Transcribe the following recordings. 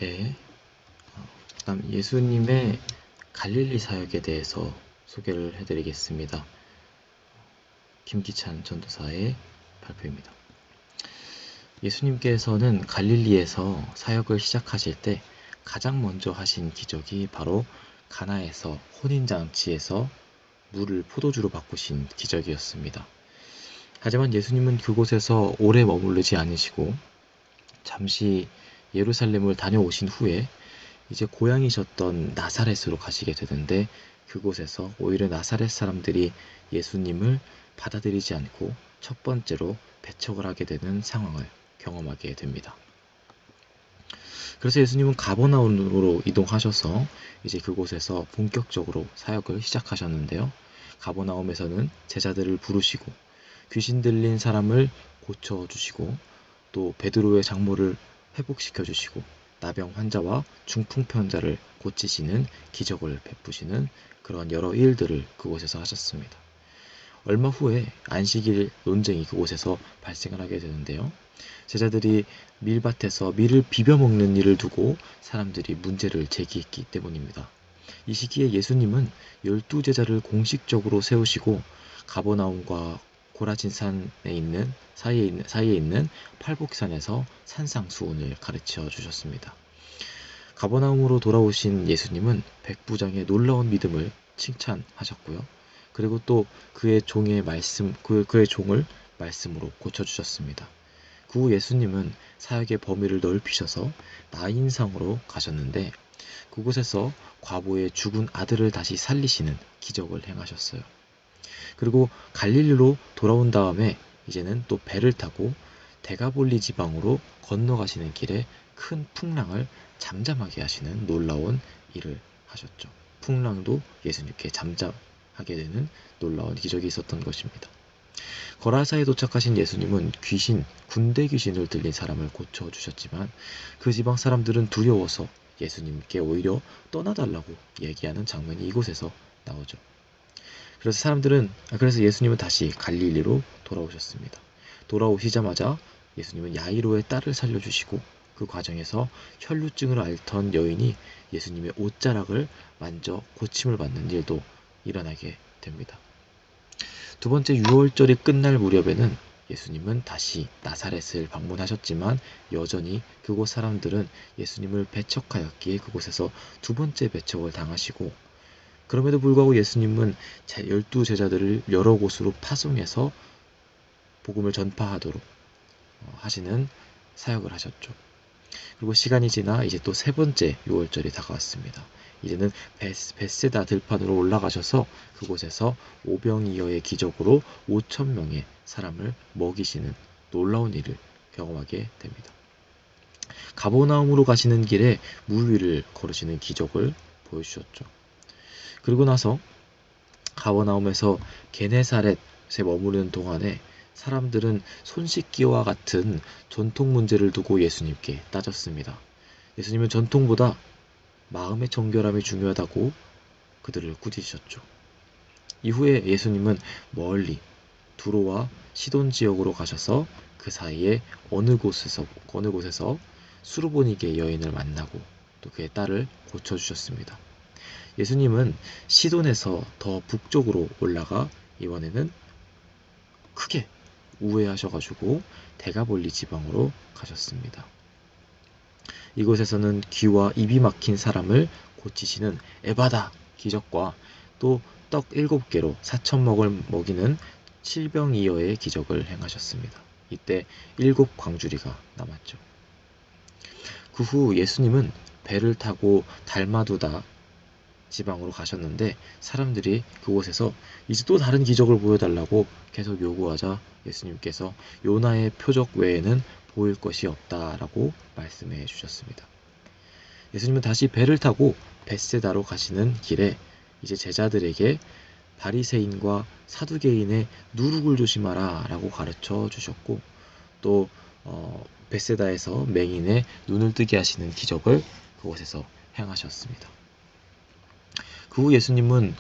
네. 그다음 예수님의 갈릴리 사역에 대해서 소개를 해드리겠습니다. 김기찬 전도사의 발표입니다. 예수님께서는 갈릴리에서 사역을 시작하실 때 가장 먼저 하신 기적이 바로 가나에서 혼인잔치에서 물을 포도주로 바꾸신 기적이었습니다. 하지만 예수님은 그곳에서 오래 머무르지 않으시고 잠시 예루살렘을 다녀오신 후에 이제 고향이셨던 나사렛으로 가시게 되는데, 그곳에서 오히려 나사렛 사람들이 예수님을 받아들이지 않고 첫 번째로 배척을 하게 되는 상황을 경험하게 됩니다. 그래서 예수님은 가버나움으로 이동하셔서 이제 그곳에서 본격적으로 사역을 시작하셨는데요. 가버나움에서는 제자들을 부르시고 귀신 들린 사람을 고쳐주시고, 또 베드로의 장모를 회복시켜주시고, 나병 환자와 중풍편자를 고치시는 기적을 베푸시는 그런 여러 일들을 그곳에서 하셨습니다. 얼마 후에 안식일 논쟁이 그곳에서 발생을 하게 되는데요. 제자들이 밀밭에서 밀을 비벼 먹는 일을 두고 사람들이 문제를 제기했기 때문입니다. 이 시기에 예수님은 12제자를 공식적으로 세우시고 가버나움과 고라진산에 있는 사이에 있는 팔복산에서 산상수훈을 가르쳐 주셨습니다. 가버나움으로 돌아오신 예수님은 백부장의 놀라운 믿음을 칭찬하셨고요. 그리고 또 그의 종을 말씀으로 고쳐주셨습니다. 그 후 예수님은 사역의 범위를 넓히셔서 나인성으로 가셨는데, 그곳에서 과부의 죽은 아들을 다시 살리시는 기적을 행하셨어요. 그리고 갈릴리로 돌아온 다음에 이제는 또 배를 타고 데가볼리 지방으로 건너가시는 길에 큰 풍랑을 잠잠하게 하시는 놀라운 일을 하셨죠. 풍랑도 예수님께 잠잠하게 되는 놀라운 기적이 있었던 것입니다. 거라사에 도착하신 예수님은 군대 귀신을 들린 사람을 고쳐주셨지만, 그 지방 사람들은 두려워서 예수님께 오히려 떠나달라고 얘기하는 장면이 이곳에서 나오죠. 그래서 예수님은 다시 갈릴리로 돌아오셨습니다. 돌아오시자마자 예수님은 야이로의 딸을 살려주시고, 그 과정에서 혈루증을 앓던 여인이 예수님의 옷자락을 만져 고침을 받는 일도 일어나게 됩니다. 두 번째 유월절이 끝날 무렵에는 예수님은 다시 나사렛을 방문하셨지만 여전히 그곳 사람들은 예수님을 배척하였기에 그곳에서 두 번째 배척을 당하시고, 그럼에도 불구하고 예수님은 12제자들을 여러 곳으로 파송해서 복음을 전파하도록 하시는 사역을 하셨죠. 그리고 시간이 지나 이제 또 세 번째 유월절이 다가왔습니다. 이제는 벳세다 들판으로 올라가셔서 그곳에서 오병이어의 기적으로 5,000명의 사람을 먹이시는 놀라운 일을 경험하게 됩니다. 가버나움으로 가시는 길에 물 위를 걸으시는 기적을 보여주셨죠. 그리고 나서 가버나움에서 게네사렛에 머무르는 동안에 사람들은 손 씻기와 같은 전통 문제를 두고 예수님께 따졌습니다. 예수님은 전통보다 마음의 정결함이 중요하다고 그들을 꾸짖으셨죠. 이후에 예수님은 멀리 두로와 시돈 지역으로 가셔서 그 사이에 어느 곳에서 수르보니게 여인을 만나고 또 그의 딸을 고쳐주셨습니다. 예수님은 시돈에서 더 북쪽으로 올라가 이번에는 크게 우회하셔가지고 데가볼리 지방으로 가셨습니다. 이곳에서는 귀와 입이 막힌 사람을 고치시는 에바다 기적과 또 떡 7개로 4,000명을 먹이는 칠병이어의 기적을 행하셨습니다. 이때 7광주리가 남았죠. 그 후 예수님은 배를 타고 달마두다 지방으로 가셨는데, 사람들이 그곳에서 이제 또 다른 기적을 보여달라고 계속 요구하자 예수님께서 요나의 표적 외에는 보일 것이 없다라고 말씀해 주셨습니다. 예수님은 다시 배를 타고 벳세다로 가시는 길에 이제 제자들에게 바리새인과 사두개인의 누룩을 조심하라 라고 가르쳐 주셨고, 또 벳세다에서 맹인의 눈을 뜨게 하시는 기적을 그곳에서 행하셨습니다. 그 후 예수님은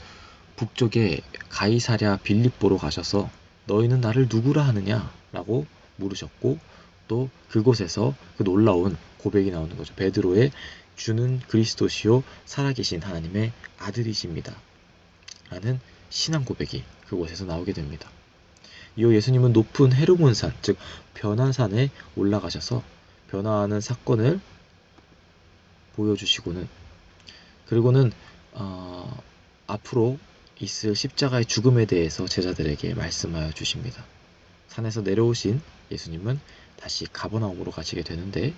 북쪽에 가이사랴 빌립보로 가셔서 너희는 나를 누구라 하느냐 라고 물으셨고, 또 그곳에서 그 놀라운 고백이 나오는 거죠. 베드로의 주는 그리스도시요 살아계신 하나님의 아들이십니다. 라는 신앙 고백이 그곳에서 나오게 됩니다. 이후 예수님은 높은 헤르몬산, 즉 변화산에 올라가셔서 변화하는 사건을 보여주시고는 그리고는 앞으로 있을 십자가의 죽음에 대해서 제자들에게 말씀하여 주십니다. 산에서 내려오신 예수님은 다시 가버나움으로 가시게 되는데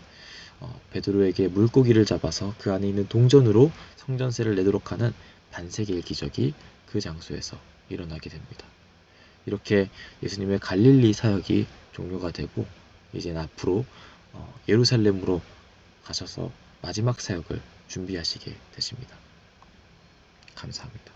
베드로에게 물고기를 잡아서 그 안에 있는 동전으로 성전세를 내도록 하는 반세기의 기적이 그 장소에서 일어나게 됩니다. 이렇게 예수님의 갈릴리 사역이 종료가 되고 이제는 앞으로 예루살렘으로 가셔서 마지막 사역을 준비하시게 되십니다. 감사합니다.